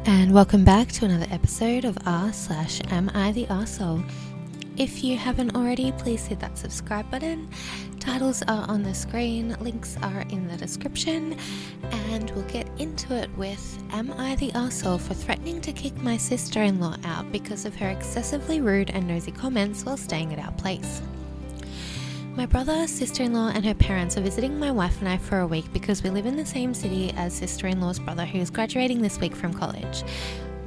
And welcome back to another episode of r/AmITheAsshole. If you haven't already, please hit that subscribe button. Titles are on the screen, links are in the description, and we'll get into it with Am I the Arsehole for threatening to kick my sister-in-law out because of her excessively rude and nosy comments while staying at our place. My brother, sister-in-law and her parents are visiting my wife and I for a week because we live in the same city as sister-in-law's brother who is graduating this week from college.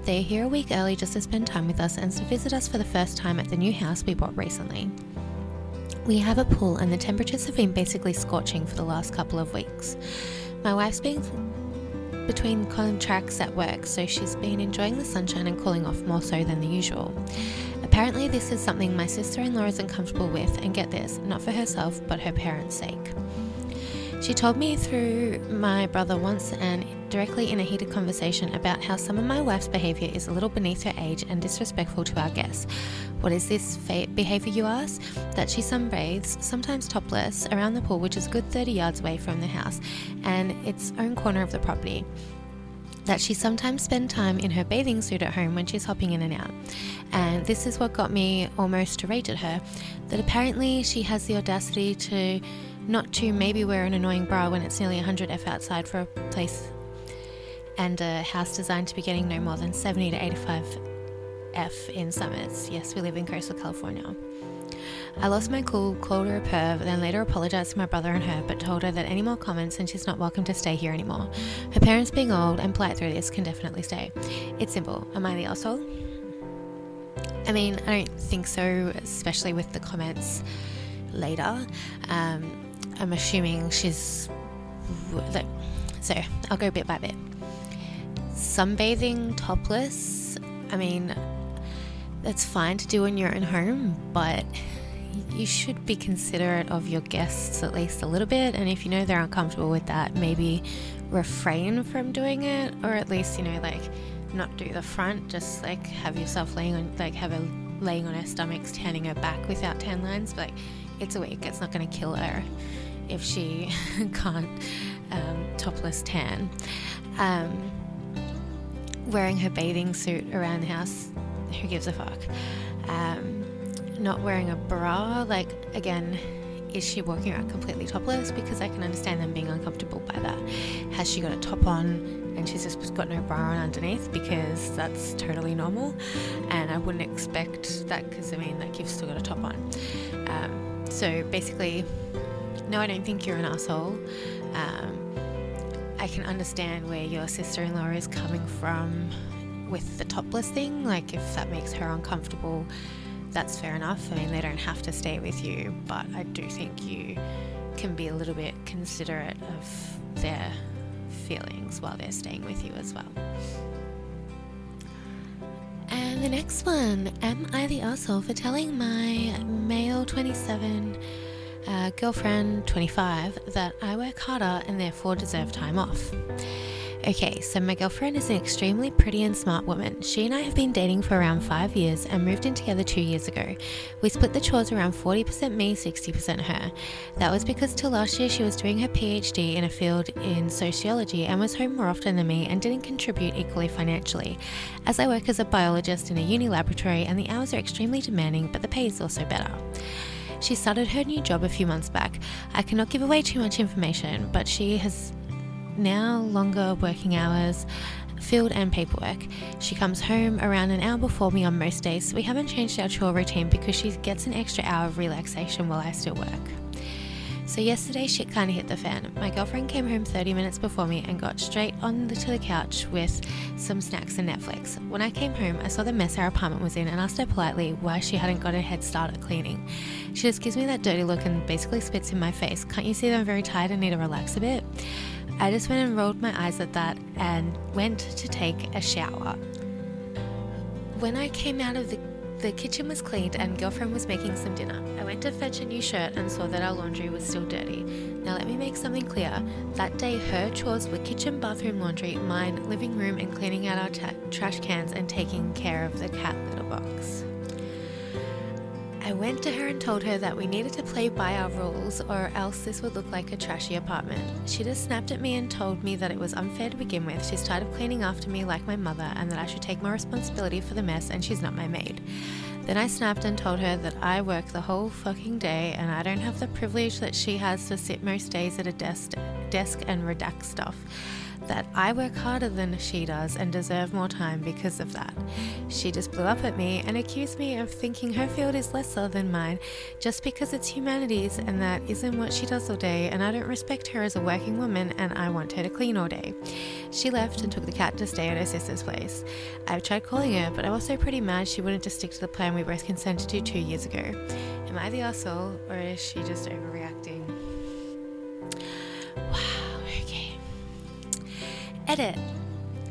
They are here a week early just to spend time with us and to visit us for the first time at the new house we bought recently. We have a pool and the temperatures have been basically scorching for the last couple of weeks. My wife's been between contracts at work, so she's been enjoying the sunshine and cooling off more so than the usual. Apparently this is something my sister-in-law isn't comfortable with, and get this, not for herself but her parents' sake. She told me through my brother once and directly in a heated conversation about how some of my wife's behaviour is a little beneath her age and disrespectful to our guests. What is this behaviour, you ask? That she sunbathes, sometimes topless, around the pool, which is a good 30 yards away from the house and its own corner of the property. That she sometimes spends time in her bathing suit at home when she's hopping in and out. And this is what got me almost to rage at her, that apparently she has the audacity to not to maybe wear an annoying bra when it's nearly 100 F outside for a place and a house designed to be getting no more than 70 to 85 F in summers. Yes, we live in coastal California. I lost my cool, called her a perv, then later apologised to my brother and her, but told her that any more comments and she's not welcome to stay here anymore. Her parents being old and polite through this can definitely stay. It's simple. Am I the asshole? I mean, I don't think so, especially with the comments later. I'm assuming she's... So, I'll go bit by bit. Sunbathing topless, I mean, that's fine to do in your own home, but you should be considerate of your guests at least a little bit, and if you know they're uncomfortable with that, maybe refrain from doing it, or at least, not do the front, just have yourself laying on, have her laying on her stomach, turning her back without tan lines, but it's a week, it's not going to kill her if she can't topless tan. Wearing her bathing suit around the house, who gives a fuck? Not wearing a bra, again, is she walking around completely topless? Because I can understand them being uncomfortable by that. Has she got a top on and she's just got no bra on underneath? Because that's totally normal, and I wouldn't expect that because you've still got a top on. So basically, no, I don't think you're an asshole. I can understand where your sister-in-law is coming from with the topless thing. If that makes her uncomfortable, that's fair enough. They don't have to stay with you, but I do think you can be a little bit considerate of their feelings while they're staying with you as well. And the next one, am I the arsehole for telling my male 27 girlfriend 25 that I work harder and therefore deserve time off? Okay, so my girlfriend is an extremely pretty and smart woman. She and I have been dating for around 5 years and moved in together 2 years ago. We split the chores around 40% me, 60% her. That was because till last year she was doing her PhD in a field in sociology and was home more often than me and didn't contribute equally financially. As I work as a biologist in a uni laboratory and the hours are extremely demanding, but the pay is also better. She started her new job a few months back. I cannot give away too much information, but she has now longer working hours, field and paperwork. She comes home around an hour before me on most days, so we haven't changed our chore routine because she gets an extra hour of relaxation while I still work. So yesterday shit kind of hit the fan. My girlfriend came home 30 minutes before me and got straight onto the couch with some snacks and Netflix. When I came home, I saw the mess our apartment was in and asked her politely why she hadn't got a head start at cleaning. She just gives me that dirty look and basically spits in my face. Can't you see that I'm very tired and need to relax a bit? I just went and rolled my eyes at that and went to take a shower. When I came out of the kitchen was cleaned and girlfriend was making some dinner. I went to fetch a new shirt and saw that our laundry was still dirty. Now let me make something clear. That day her chores were kitchen, bathroom, laundry, mine, living room and cleaning out our trash cans and taking care of the cat litter box. I went to her and told her that we needed to play by our rules or else this would look like a trashy apartment. She just snapped at me and told me that it was unfair to begin with. She's tired of cleaning after me like my mother and that I should take more responsibility for the mess and she's not my maid. Then I snapped and told her that I work the whole fucking day and I don't have the privilege that she has to sit most days at a desk and redact stuff. That I work harder than she does and deserve more time because of that. She just blew up at me and accused me of thinking her field is lesser than mine just because it's humanities and that isn't what she does all day, and I don't respect her as a working woman and I want her to clean all day. She left and took the cat to stay at her sister's place. I've tried calling her, but I'm also pretty mad she wouldn't just stick to the plan we both consented to 2 years ago. Am I the asshole or is she just overreacting? Edit.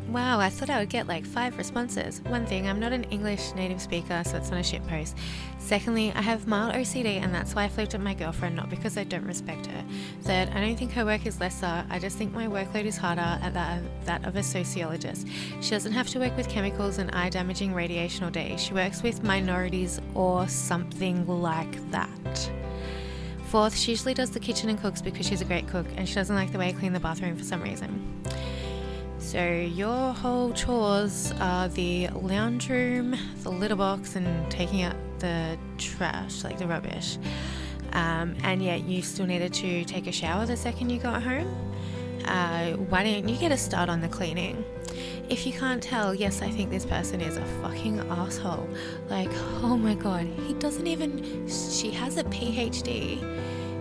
Wow, I thought I would get like 5 responses. One thing, I'm not an English native speaker, so it's not a shit post. Secondly, I have mild OCD and that's why I flipped at my girlfriend, not because I don't respect her. Third, I don't think her work is lesser, I just think my workload is harder at that of a sociologist. She doesn't have to work with chemicals and eye-damaging radiation all day. She works with minorities or something like that. Fourth, she usually does the kitchen and cooks because she's a great cook and she doesn't like the way I clean the bathroom for some reason. So your whole chores are the lounge room, the litter box, and taking out the trash, like the rubbish. And yet you still needed to take a shower the second you got home. Why didn't you get a start on the cleaning? If you can't tell, yes, I think this person is a fucking asshole. Like, oh my god, she has a PhD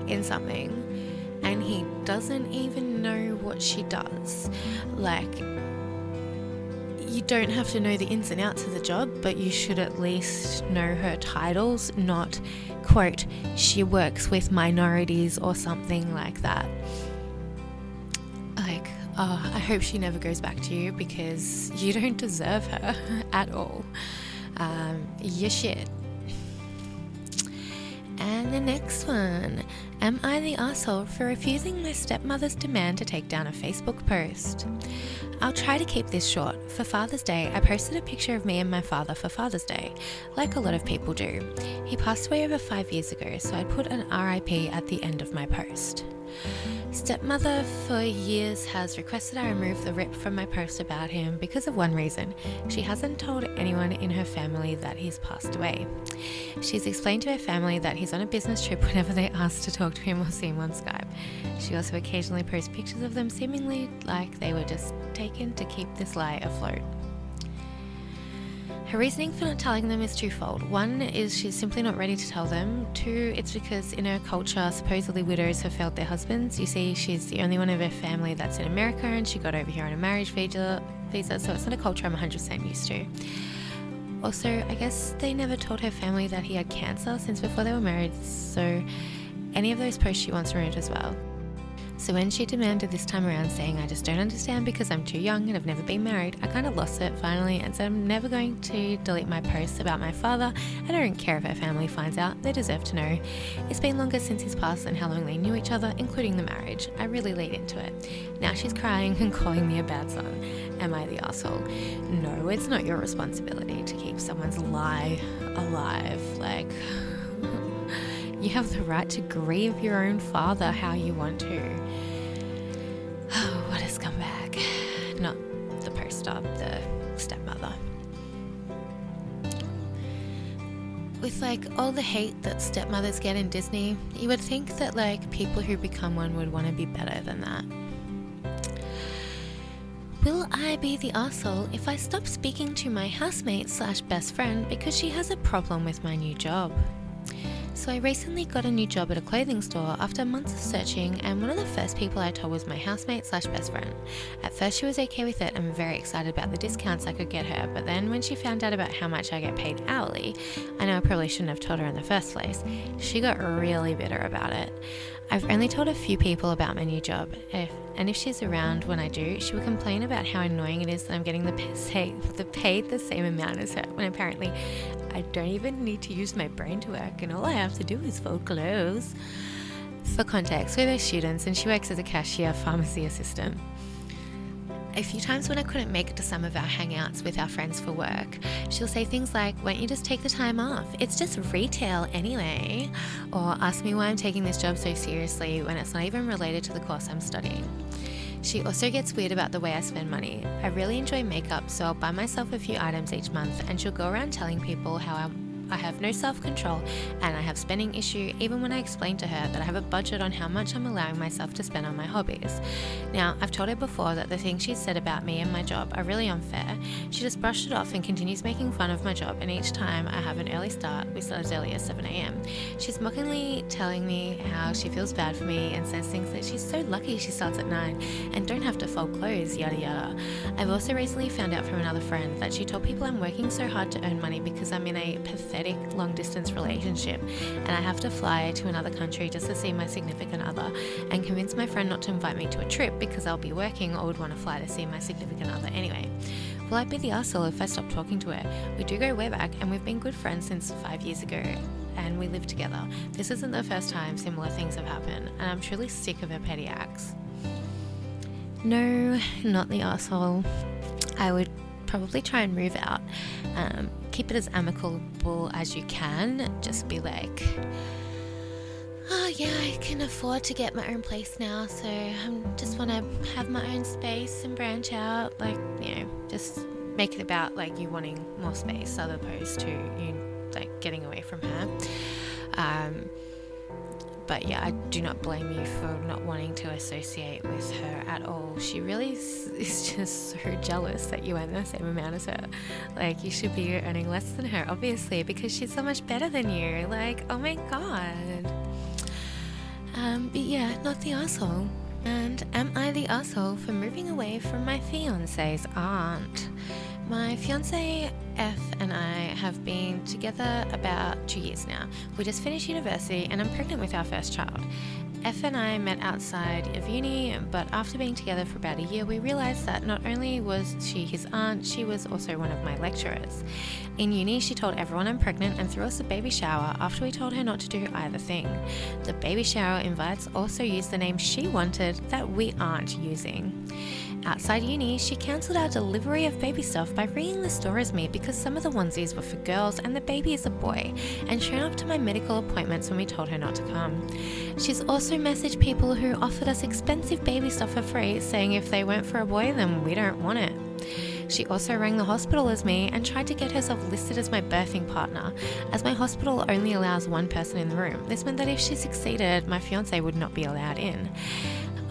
in something. And he doesn't even know what she does. Like, you don't have to know the ins and outs of the job, but you should at least know her titles, not, quote, she works with minorities or something like that. Like, I hope she never goes back to you because you don't deserve her at all. You're shit. And the next one, am I the asshole for refusing my stepmother's demand to take down a Facebook post? I'll try to keep this short. For Father's Day, I posted a picture of me and my father for Father's Day, like a lot of people do. He passed away over 5 years ago, so I put an RIP at the end of my post. Stepmother for years has requested I remove the rip from my post about him because of one reason. She hasn't told anyone in her family that he's passed away. She's explained to her family that he's on a business trip whenever they ask to talk to him or see him on Skype. She also occasionally posts pictures of them seemingly like they were just taken to keep this lie afloat. Her reasoning for not telling them is twofold. One is she's simply not ready to tell them. Two, it's because in her culture, supposedly widows have failed their husbands. You see, she's the only one of her family that's in America and she got over here on a marriage visa, so it's not a culture I'm 100% used to. Also, I guess they never told her family that he had cancer since before they were married, so any of those posts she wants removed as well. So when she demanded this time around, saying I just don't understand because I'm too young and I've never been married, I kind of lost it finally and said I'm never going to delete my posts about my father. I don't care if her family finds out, they deserve to know. It's been longer since he's passed than how long they knew each other, including the marriage. I really lead into it. Now she's crying and calling me a bad son. Am I the asshole? No, it's not your responsibility to keep someone's lie alive. Like, you have the right to grieve your own father how you want to. Oh, what a scumbag. Not the poster, the stepmother. With like all the hate that stepmothers get in Disney, you would think that like people who become one would want to be better than that. Will I be the asshole if I stop speaking to my housemate / best friend because she has a problem with my new job? So I recently got a new job at a clothing store after months of searching, and one of the first people I told was my housemate / best friend. At first she was okay with it and very excited about the discounts I could get her, but then when she found out about how much I get paid hourly, I know I probably shouldn't have told her in the first place, she got really bitter about it. I've only told a few people about my new job, and if she's around when I do, she will complain about how annoying it is that I'm getting paid the same amount as her, when apparently I don't even need to use my brain to work and all I have to do is fold clothes. For context, we're both students and she works as a cashier pharmacy assistant. A few times when I couldn't make it to some of our hangouts with our friends for work, she'll say things like, "Why don't you just take the time off? It's just retail anyway." Or ask me why I'm taking this job so seriously when it's not even related to the course I'm studying. She also gets weird about the way I spend money. I really enjoy makeup, so I'll buy myself a few items each month, and she'll go around telling people how I have no self-control and I have spending issue, even when I explain to her that I have a budget on how much I'm allowing myself to spend on my hobbies. Now, I've told her before that the things she's said about me and my job are really unfair. She just brushed it off and continues making fun of my job, and each time I have an early start, we start as early as 7 a.m. She's mockingly telling me how she feels bad for me and says things that she's so lucky she starts at 9 and don't have to fold clothes, yada yada. I've also recently found out from another friend that she told people I'm working so hard to earn money because I'm in a pathetic long-distance relationship and I have to fly to another country just to see my significant other, and convince my friend not to invite me to a trip because I'll be working or would want to fly to see my significant other anyway. Will I be the arsehole if I stop talking to her? We do go way back and we've been good friends since 5 years ago and we live together. This isn't the first time similar things have happened and I'm truly sick of her petty acts. No, not the arsehole. I would probably try and move out. Keep it as amicable as you can. Just be like, "Oh yeah, I can afford to get my own place now, so I just want to have my own space and branch out." Like, just make it about like you wanting more space as opposed to you like getting away from her. But yeah, I do not blame you for not wanting to associate with her at all. She really is just so jealous that you earn the same amount as her. Like, you should be earning less than her, obviously, because she's so much better than you. Like, oh my god. But yeah, not the arsehole. And am I the arsehole for moving away from my fiance's aunt? My fiance F and I have been together about 2 years now. We just finished university and I'm pregnant with our first child. F and I met outside of uni, but after being together for about a year, we realised that not only was she his aunt, she was also one of my lecturers. In uni, she told everyone I'm pregnant and threw us a baby shower after we told her not to do either thing. The baby shower invites also used the name she wanted that we aren't using. Outside uni, she cancelled our delivery of baby stuff by ringing the store as me because some of the onesies were for girls and the baby is a boy, and shown up to my medical appointments when we told her not to come. She's also messaged people who offered us expensive baby stuff for free, saying if they weren't for a boy, then we don't want it. She also rang the hospital as me and tried to get herself listed as my birthing partner, as my hospital only allows one person in the room. This meant that if she succeeded, my fiance would not be allowed in.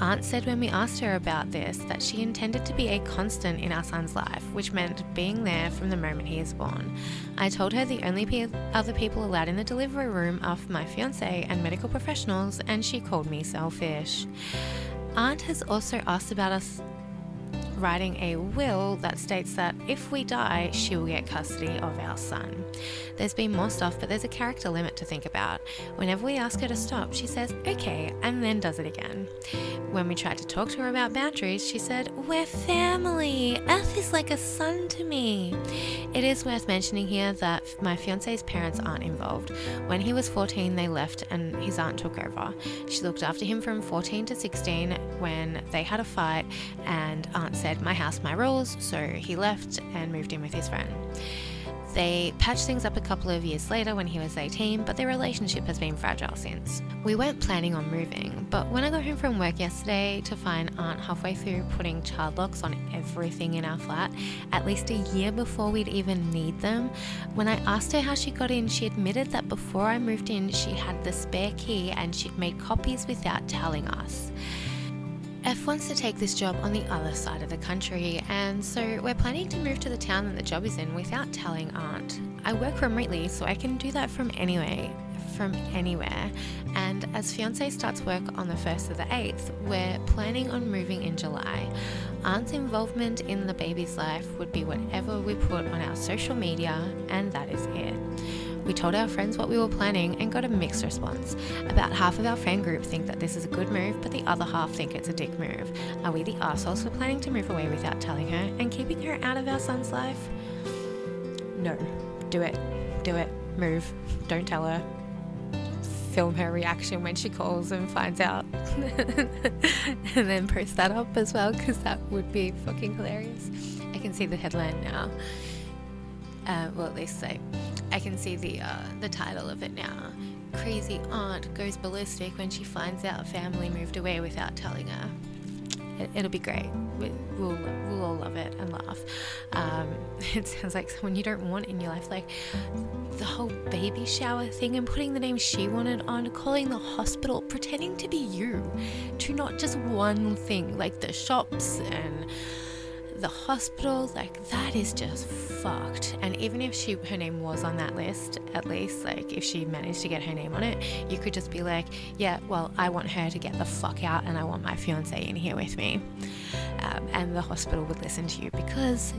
Aunt said when we asked her about this that she intended to be a constant in our son's life, which meant being there from the moment he is born. I told her the only other people allowed in the delivery room are my fiance and medical professionals, and she called me selfish. Aunt has also asked about us writing a will that states that if we die, she will get custody of our son. There's been more stuff, but there's a character limit to think about. Whenever we ask her to stop, she says, "Okay," and then does it again. When we tried to talk to her about boundaries, she said, "We're family. F is like a son to me." It is worth mentioning here that my fiance's parents aren't involved. When he was 14, they left and his aunt took over. She looked after him from 14 to 16 when they had a fight, and aunt said, "My house, my rules," so he left and moved in with his friend. They patched things up a couple of years later when he was 18, but their relationship has been fragile since. We weren't planning on moving, but when I got home from work yesterday to find Aunt halfway through putting child locks on everything in our flat, at least a year before we'd even need them, when I asked her how she got in, she admitted that before I moved in, she had the spare key and she'd made copies without telling us. F wants to take this job on the other side of the country, and so we're planning to move to the town that the job is in without telling Aunt. I work remotely, so I can do that from anywhere. And as fiance starts work on the 1st of the 8th, we're planning on moving in July. Aunt's involvement in the baby's life would be whatever we put on our social media, and that is it. We told our friends what we were planning and got a mixed response. About half of our friend group think that this is a good move, but the other half think it's a dick move. Are we the arseholes for planning to move away without telling her and keeping her out of our son's life? No. Do it. Move. Don't tell her. film her reaction when she calls and finds out and then post that up as well, because that would be fucking hilarious. I can see the headline now. Well, at least I can see the title of it now. Crazy aunt goes ballistic when she finds out family moved away without telling her. It'll be great. We'll all love it and laugh. It sounds like someone you don't want in your life. Like the whole baby shower thing and putting the name she wanted on, calling the hospital, pretending to be you, to not just one thing, like the shops and the hospital. Like that is just fucked. And even if her name was on that list, at least like if she managed to get her name on it, you could just be like, yeah, well, I want her to get the fuck out and I want my fiance in here with me, and the hospital would listen to you, because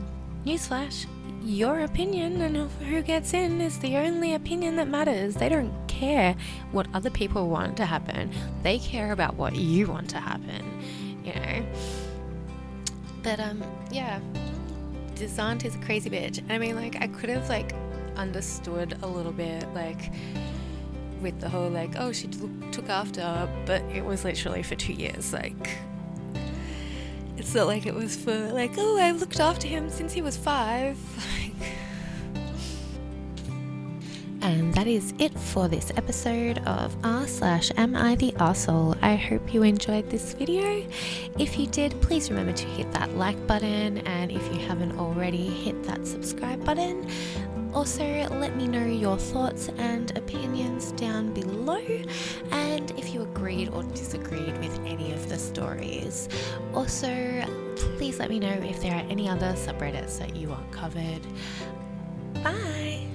newsflash, your opinion and who gets in is the only opinion that matters. They don't care what other people want to happen. They care about what you want to happen, you know. But yeah, this aunt is a crazy bitch. And I mean, like, I could have like understood a little bit, like with the whole like, oh, she took after her, but it was literally for 2 years. Like, it's not like it was for like, oh, I looked after him since he was 5. And that is it for this episode of r/AmITheAsshole. I hope you enjoyed this video. If you did, please remember to hit that like button, and if you haven't already, hit that subscribe button. Also, let me know your thoughts and opinions down below, and if you agreed or disagreed with any of the stories. Also, please let me know if there are any other subreddits that you want covered. Bye!